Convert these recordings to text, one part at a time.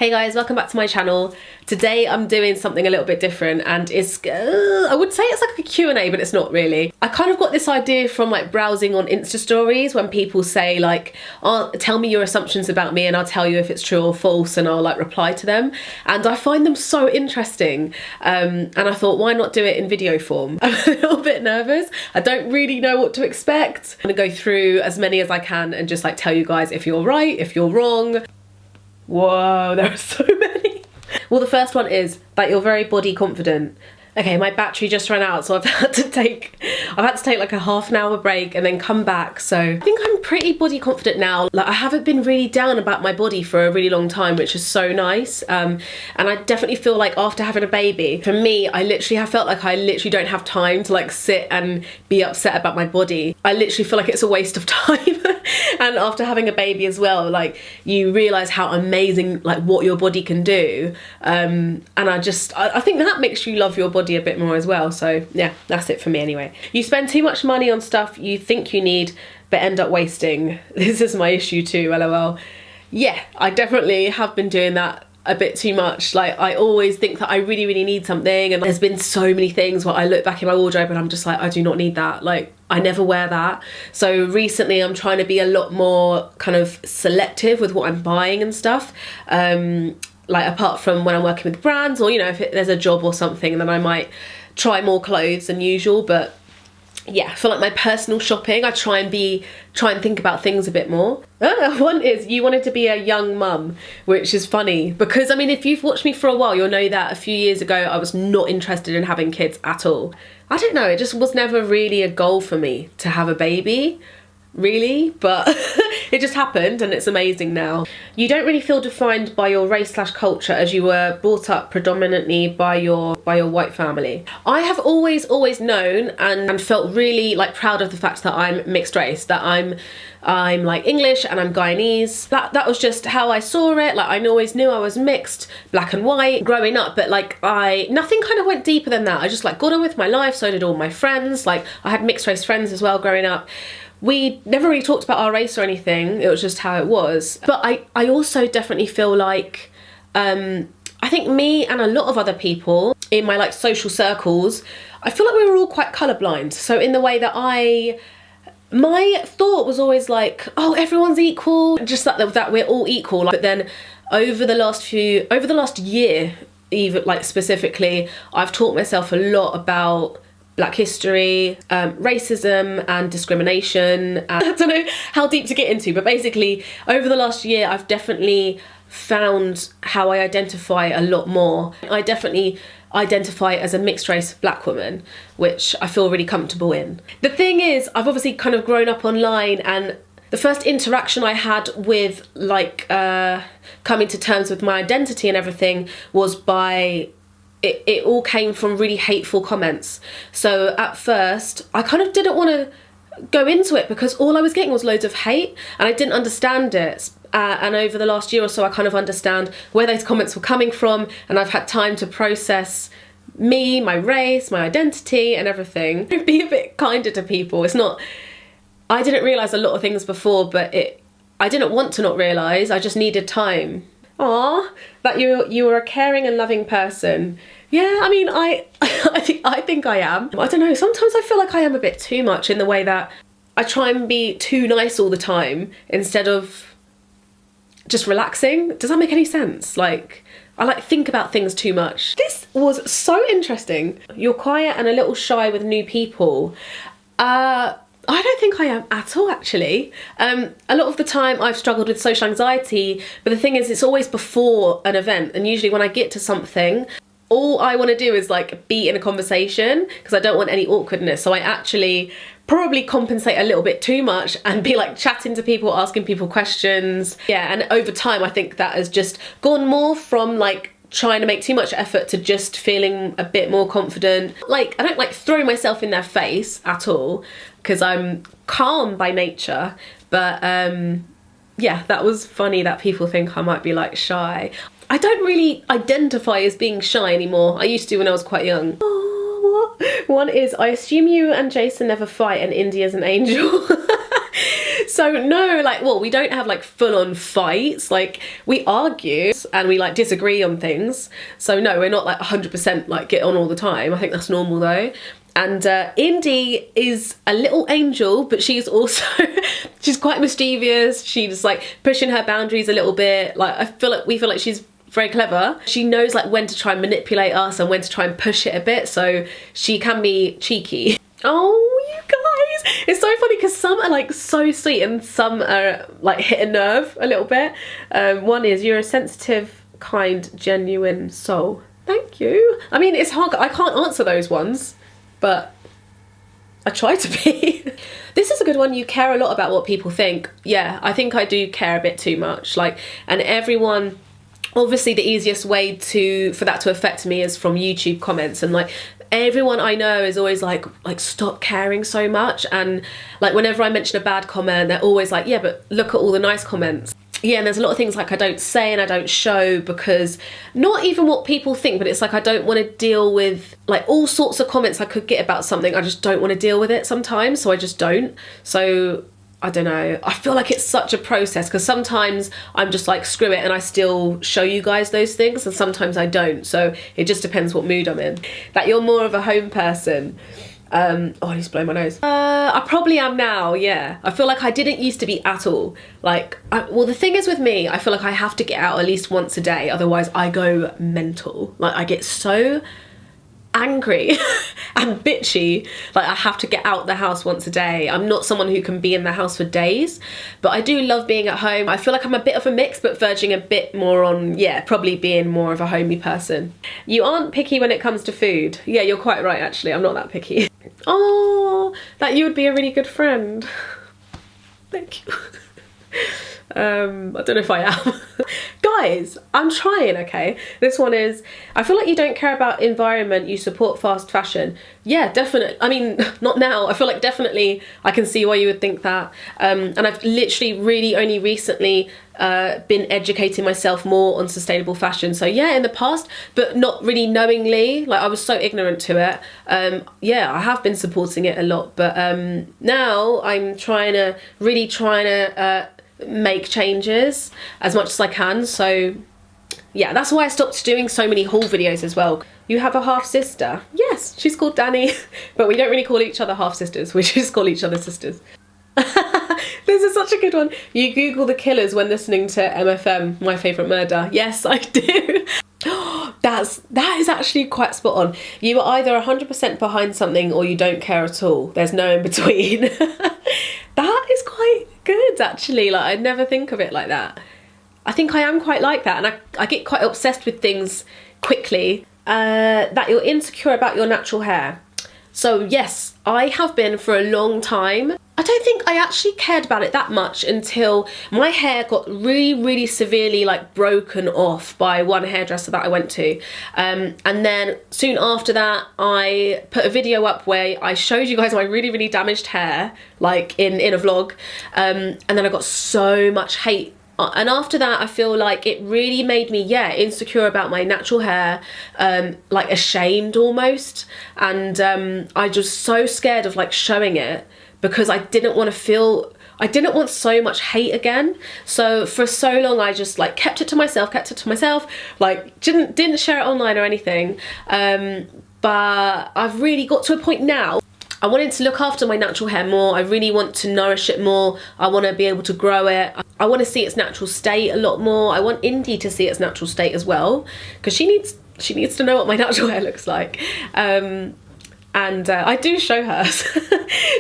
Hey guys, welcome back to my channel. Today I'm doing something a little bit different, and it's, I would say it's like a Q&A, but it's not really. I kind of got this idea from like browsing on Insta stories when people say like, oh, tell me your assumptions about me and I'll tell you if it's true or false, and I'll like reply to them. And I find them so interesting. And I thought, why not do it in video form? I'm a little bit nervous. I don't really know what to expect. I'm gonna go through as many as I can and just like tell you guys if you're right, if you're wrong. Whoa, there are so many. Well, the first one is that you're very body confident. Okay, my battery just ran out, so I've had to take like a half an hour break and then come back. So I think I'm pretty body confident now. Like, I haven't been really down about my body for a really long time, which is so nice. And I definitely feel like after having a baby, for me, I have felt like I literally don't have time to like sit and be upset about my body. I literally feel like it's a waste of time. And after having a baby as well, like, you realise how amazing like what your body can do. And I think that makes you love your body a bit more as well. So yeah, that's it for me anyway. You spend too much money on stuff you think you need but end up wasting. This is my issue too, lol. Yeah, I definitely have been doing that a bit too much. Like, I always think that I really need something, and there's been so many things where I look back in my wardrobe and I'm just like, I do not need that. Like, I never wear that. So recently I'm trying to be a lot more kind of selective with what I'm buying and stuff. Like, apart from when I'm working with brands, or, you know, if there's a job or something, then I might try more clothes than usual. But yeah, for like my personal shopping, I try and think about things a bit more. One is, you wanted to be a young mum, which is funny because, I mean, if you've watched me for a while, you'll know that a few years ago I was not interested in having kids at all. I don't know, it just was never really a goal for me to have a baby, really, but it just happened and it's amazing now. You don't really feel defined by your race/culture, as you were brought up predominantly by your white family. I have always known and felt really like proud of the fact that I'm mixed race, that I'm like English and I'm Guyanese. That was just how I saw it. Like, I always knew I was mixed, black and white, growing up, but like nothing kind of went deeper than that. I just like got on with my life, so did all my friends. Like, I had mixed race friends as well growing up. We never really talked about our race or anything, it was just how it was. But I also definitely feel like, I think me and a lot of other people in my like social circles, I feel like we were all quite colourblind. So in the way that my thought was always like, oh, everyone's equal, just that we're all equal. But then over the last year, even like specifically, I've taught myself a lot about Black history, racism and discrimination. I don't know how deep to get into, but basically over the last year I've definitely found how I identify a lot more. I definitely identify as a mixed race black woman, which I feel really comfortable in. The thing is, I've obviously kind of grown up online, and the first interaction I had with like coming to terms with my identity and everything was by it all came from really hateful comments. So at first I kind of didn't want to go into it because all I was getting was loads of hate and I didn't understand it. And over the last year or so I kind of understand where those comments were coming from, and I've had time to process me, my race, my identity and everything. Be a bit kinder to people. It's not, I didn't realise a lot of things before, but I didn't want to not realise, I just needed time. Aw, that you were a caring and loving person. Yeah, I mean, I think I am. I don't know, sometimes I feel like I am a bit too much, in the way that I try and be too nice all the time instead of just relaxing. Does that make any sense? Like, I like think about things too much. This was so interesting. You're quiet and a little shy with new people. I don't think I am at all, actually. A lot of the time I've struggled with social anxiety, but the thing is, it's always before an event, and usually when I get to something, all I want to do is like be in a conversation because I don't want any awkwardness. So I actually probably compensate a little bit too much and be like chatting to people, asking people questions. Yeah, and over time I think that has just gone more from like trying to make too much effort to just feeling a bit more confident. Like, I don't like throw myself in their face at all because I'm calm by nature, but yeah, that was funny that people think I might be like shy. I don't really identify as being shy anymore. I used to when I was quite young. Oh, what? One is, I assume you and Jason never fight and India's an angel. So no, like, well, we don't have like full-on fights. Like, we argue and we like disagree on things. So no, we're not like 100% like get on all the time. I think that's normal though. And Indy is a little angel, but she's also, she's quite mischievous. She's like pushing her boundaries a little bit. Like, we feel like she's very clever. She knows like when to try and manipulate us and when to try and push it a bit. So she can be cheeky. Oh, you guys, it's so funny because some are like so sweet and some are like hit a nerve a little bit. One is, you're a sensitive, kind, genuine soul. Thank you. I mean, it's hard. I can't answer those ones, but I try to be. This is a good one. You care a lot about what people think. Yeah, I think I do care a bit too much. Like, and everyone, obviously the easiest way for that to affect me is from YouTube comments, and like everyone I know is always like stop caring so much. And like whenever I mention a bad comment, they're always like, yeah, but look at all the nice comments. Yeah, and there's a lot of things like I don't say and I don't show because not even what people think, but it's like I don't want to deal with like all sorts of comments I could get about something. I just don't want to deal with it sometimes, so I just don't. So I don't know, I feel like it's such a process because sometimes I'm just like screw it and I still show you guys those things, and sometimes I don't. So it just depends what mood I'm in. That you're more of a home person. Oh, I need to blow my nose. I probably am now, yeah. I feel like I didn't used to be at all. Like, well, the thing is with me, I feel like I have to get out at least once a day, otherwise I go mental. Like, I get so angry and bitchy, like I have to get out the house once a day. I'm not someone who can be in the house for days, but I do love being at home. I feel like I'm a bit of a mix, but verging a bit more on, yeah, probably being more of a homey person. You aren't picky when it comes to food. Yeah, you're quite right, actually. I'm not that picky. Oh, that you would be a really good friend. Thank you. I don't know if I am. Guys, I'm trying, okay? This one is, I feel like you don't care about environment, you support fast fashion. Yeah, definitely. I mean, not now. I feel like definitely I can see why you would think that. And I've literally really only recently been educating myself more on sustainable fashion. So yeah, in the past, but not really knowingly. Like, I was so ignorant to it. Yeah, I have been supporting it a lot, but now I'm really trying to make changes as much as I can. So yeah, that's why I stopped doing so many haul videos as well. You have a half sister? Yes, she's called Danny, but we don't really call each other half sisters, we just call each other sisters. This is such a good one. You Google the killers when listening to MFM, My Favourite Murder. Yes, I do. That is actually quite spot on. You are either 100% behind something or you don't care at all. There's no in between. That is quite good, actually. Like, I'd never think of it like that. I think I am quite like that, and I get quite obsessed with things quickly. That you're insecure about your natural hair. So yes, I have been for a long time. I don't think I actually cared about it that much until my hair got really, really severely like broken off by one hairdresser that I went to. And then soon after that, I put a video up where I showed you guys my really, really damaged hair, like in a vlog. And then I got so much hate. And after that, I feel like it really made me, yeah, insecure about my natural hair, like ashamed almost. And I was so scared of like showing it because I didn't want so much hate again. So for so long, I just like kept it to myself, like didn't share it online or anything. But I've really got to a point now, I wanted to look after my natural hair more. I really want to nourish it more. I want to be able to grow it. I want to see its natural state a lot more. I want Indy to see its natural state as well, because she needs to know what my natural hair looks like. And I do show her.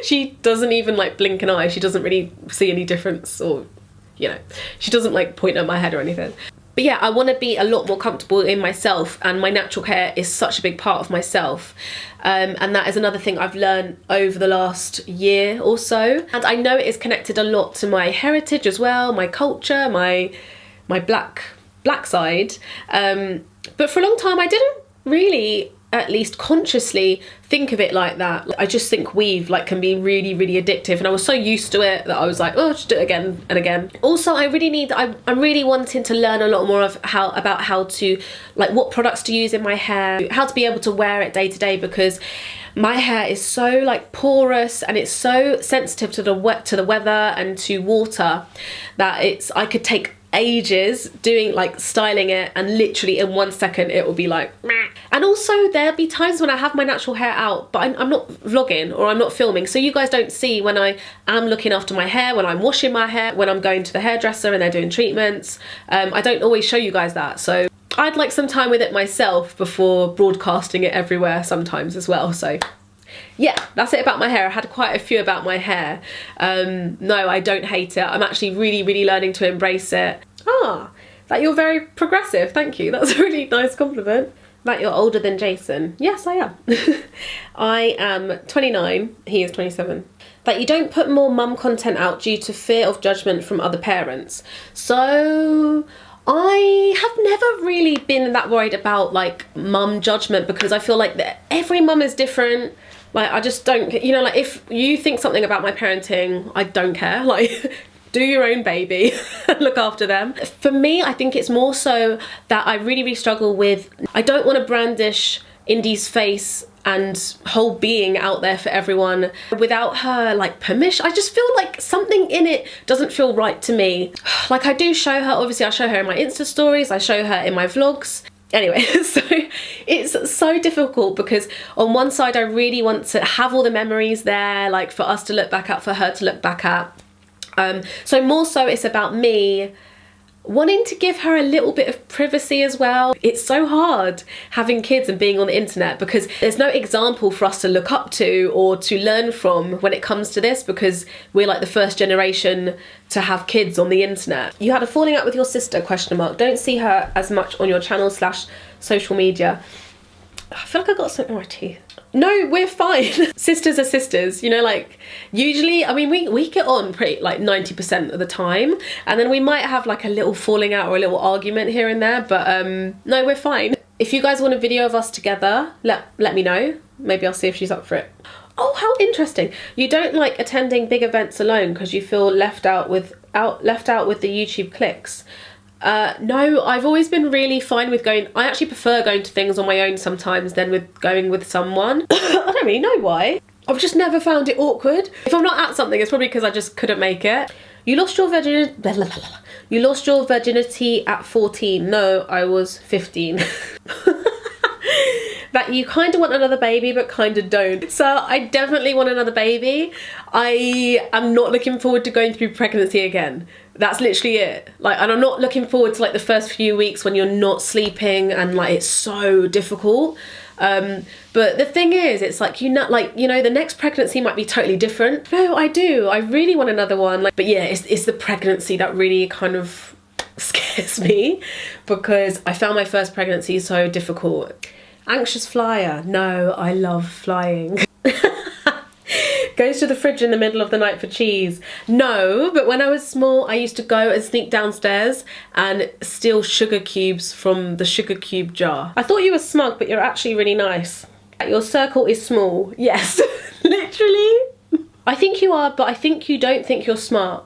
She doesn't even like blink an eye. She doesn't really see any difference, or, you know, she doesn't like point at my head or anything. But yeah, I want to be a lot more comfortable in myself, and my natural hair is such a big part of myself. And that is another thing I've learned over the last year or so. And I know it is connected a lot to my heritage as well, my culture, my black side. But for a long time, I didn't really at least consciously think of it like that. I just think weave like can be really, really addictive, and I was so used to it that I was like, oh, I'll just do it again and again. Also, I'm really wanting to learn a lot more of about how to, like, what products to use in my hair, how to be able to wear it day to day, because my hair is so like porous and it's so sensitive to the weather and to water that I could take ages doing like styling it, and literally in 1 second it will be like meh. And also there'll be times when I have my natural hair out, but I'm not vlogging or I'm not filming, so you guys don't see when I am looking after my hair, when I'm washing my hair, when I'm going to the hairdresser and they're doing treatments. I don't always show you guys that, so I'd like some time with it myself before broadcasting it everywhere sometimes as well. So yeah, that's it about my hair. I had quite a few about my hair. No, I don't hate it. I'm actually really, really learning to embrace it. That you're very progressive. Thank you. That's a really nice compliment. That you're older than Jason. Yes, I am. I am 29. He is 27. That you don't put more mum content out due to fear of judgment from other parents. So I have never really been that worried about like mum judgment, because I feel like that every mum is different. Like, I just don't, you know, like if you think something about my parenting, I don't care. Like, do your own baby, look after them. For me, I think it's more so that I really, really struggle with, I don't want to brandish Indy's face and whole being out there for everyone without her like permission. I just feel like something in it doesn't feel right to me. Like, I do show her, obviously I show her in my Insta stories, I show her in my vlogs. Anyway, so it's so difficult because on one side I really want to have all the memories there, like for us to look back at, for her to look back at. So more so it's about me wanting to give her a little bit of privacy as well. It's so hard having kids and being on the internet because there's no example for us to look up to or to learn from when it comes to this, because we're like the first generation to have kids on the internet. You had a falling out with your sister, ? Don't see her as much on your channel / social media. I feel like I got something in my teeth. No, we're fine. Sisters are sisters, you know, like usually, I mean, we get on pretty like 90% of the time, and then we might have like a little falling out or a little argument here and there, but no, we're fine. If you guys want a video of us together, let me know. Maybe I'll see if she's up for it. Oh, how interesting. You don't like attending big events alone because you feel left out with the YouTube clicks. No, I've always been really fine with going. I actually prefer going to things on my own sometimes than with going with someone. I don't really know why. I've just never found it awkward. If I'm not at something, it's probably because I just couldn't make it. You lost your virginity. You lost your virginity at 14. No, I was 15. That you kind of want another baby but kind of don't. So I definitely want another baby. I am not looking forward to going through pregnancy again. That's literally it. Like, and I'm not looking forward to like the first few weeks when you're not sleeping and like it's so difficult. But the thing is, it's like, you know, the next pregnancy might be totally different. No, I do. I really want another one. Like, but yeah, it's the pregnancy that really kind of scares me, because I found my first pregnancy so difficult. Anxious flyer. No, I love flying. Goes to the fridge in the middle of the night for cheese. No, but when I was small, I used to go and sneak downstairs and steal sugar cubes from the sugar cube jar. I thought you were smug, but you're actually really nice. Your circle is small. Yes, literally. I think you are, but I think you don't think you're smart.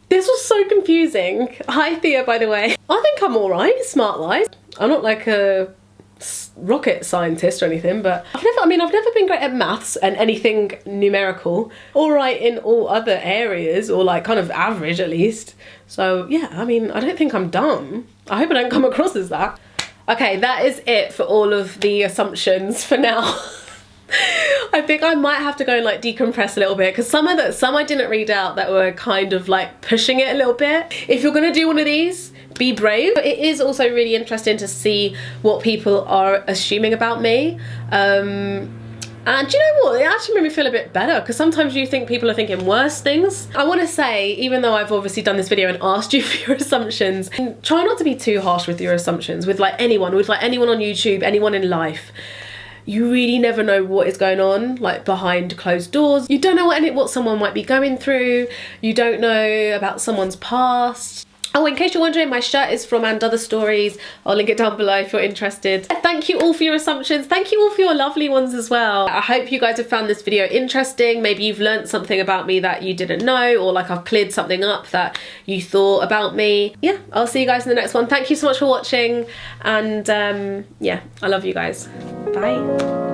This was so confusing. Hi, Thea, by the way. I think I'm all right, smart-wise. I'm not like a rocket scientist or anything, but I've never been great at maths and anything numerical. All right in all other areas, or like kind of average at least. So yeah, I mean, I don't think I'm dumb. I hope I don't come across as that. Okay, that is it for all of the assumptions for now. I think I might have to go and like decompress a little bit, because some I didn't read out that were kind of like pushing it a little bit. If you're gonna do one of these, be brave. But it is also really interesting to see what people are assuming about me. And you know what, it actually made me feel a bit better, because sometimes you think people are thinking worse things. I want to say, even though I've obviously done this video and asked you for your assumptions, try not to be too harsh with your assumptions with like anyone on YouTube, anyone in life. You really never know what is going on, like behind closed doors. You don't know what someone might be going through. You don't know about someone's past. Oh, in case you're wondering, my shirt is from And Other Stories. I'll link it down below if you're interested. Thank you all for your assumptions. Thank you all for your lovely ones as well. I hope you guys have found this video interesting. Maybe you've learned something about me that you didn't know, or like I've cleared something up that you thought about me. Yeah, I'll see you guys in the next one. Thank you so much for watching, and yeah, I love you guys. Bye.